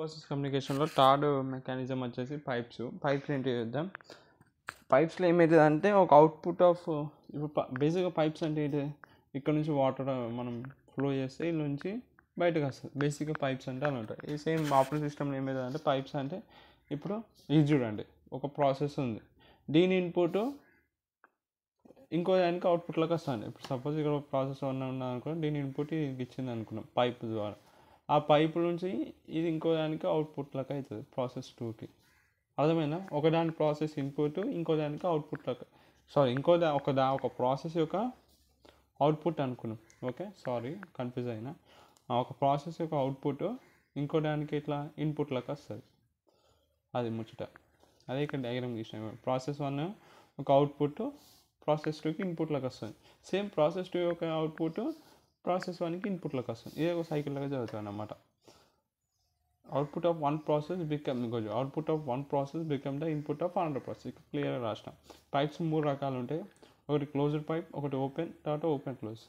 Process కమ్యూనికేషన్లో third mechanism వచ్చేసి pipes ఏంటి చూద్దాం. పైప్స్లో ఏమవుతుంది అంటే ఒక అవుట్పుట్ ఆఫ్ ఇప్పుడు బేసిక్గా పైప్స్ అంటే ఏంటి, ఇక్కడ నుంచి వాటర్ మనం ఫ్లో చేస్తే ఇల్లు నుంచి బయటకు వస్తుంది. బేసిక్గా పైప్స్ అంటే అలా ఉంటాయి. ఈ సేమ్ ఆపరేటింగ్ సిస్టమ్లో ఏమవుతుంది అంటే పైప్స్ అంటే ఇప్పుడు ఇది చూడండి, ఒక ప్రాసెస్ ఉంది, దీని ఇన్పుట్ ఇంకో దానికి అవుట్పుట్లోకి వస్తుంది. ఇప్పుడు సపోజ్ ఇక్కడ ఒక ప్రాసెస్ ఉన్నా అనుకున్నాం, దీని ఇన్పుట్ ఇచ్చింది అనుకున్నాం పైప్ ద్వారా, ఆ పైప్ నుంచి ఇది ఇంకో దానికి అవుట్పుట్లోకి అవుతుంది ప్రాసెస్ 2కి. అర్థమైనా, ఒకదాని ప్రాసెస్ ఇన్పుట్ ఇంకో దానికి అవుట్పుట్లోకి, ఒక ప్రాసెస్ యొక్క అవుట్పుట్ అనుకున్నాం. ఓకే, సారీ కన్ఫ్యూజ్ అయినా. ఒక ప్రాసెస్ యొక్క అవుట్పుట్ ఇంకో దానికి ఇట్లా ఇన్పుట్లోకి వస్తుంది, అది ముచ్చట. అదే ఇక్కడ డయాగ్రామ్ గీసిన ప్రాసెస్ 1 ఒక అవుట్పుట్ ప్రాసెస్ 2కి ఇన్పుట్లోకి వస్తుంది. సేమ్ ప్రాసెస్ 2 యొక్క అవుట్పుట్ ప్రాసెస్ 1కి ఇన్పుట్లోకి వస్తుంది. ఇదే ఒక సైకిల్ లాగా జరుగుతుంది అన్నమాట. Output of one process become the input of another process. ఇక్కడ క్లియర్గా రాసిన. పైప్స్ 3 రకాలు ఉంటాయి. ఒకటి క్లోజ్డ్ పైప్, ఒకటి ఓపెన్, తర్వాత ఓపెన్ క్లోజ్.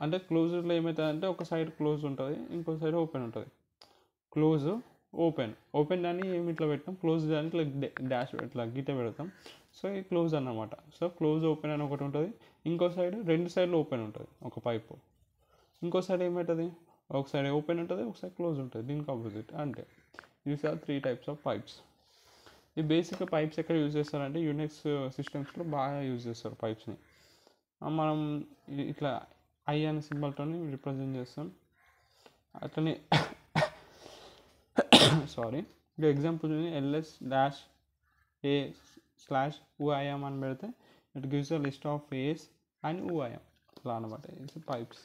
అంటే క్లోజ్డ్లో ఏమవుతుందంటే ఒక సైడ్ క్లోజ్ ఉంటుంది, ఇంకో సైడ్ ఓపెన్ ఉంటుంది. క్లోజ్, ఓపెన్ దాన్ని ఏమి ఇట్లా పెట్టాం, క్లోజ్ దాన్ని ఇట్లా డాష్ ఇట్లా గీత పెడతాం. సో ఇది క్లోజ్ అన్నమాట. సో క్లోజ్ ఓపెన్ అని ఒకటి ఉంటుంది, ఇంకో సైడ్ 2 సైడ్లు ఓపెన్ ఉంటుంది ఒక పైపు. ఇంకో సైడ్ ఏమవుతుంది, ఒక సైడ్ ఓపెన్ ఉంటుంది, ఒక సైడ్ క్లోజ్ ఉంటుంది, దీనికి ఆపోజిట్. అంటే these are 3 types of pipes. ఈ బేసిక్గా పైప్స్ ఎక్కడ యూజ్ చేస్తారంటే యూనిక్స్ సిస్టమ్స్లో బాగా యూజ్ చేస్తారు పైప్స్ని. మనం ఇట్లా ఐ అనే సింబల్తో రిప్రజెంట్ చేస్తాం. అట్లనే సారీ, ఇప్పుడు ఎగ్జాంపుల్ ls-a/uim అని పెడితే it gives a list of ace and uim, అలా అనమాట. It's pipes.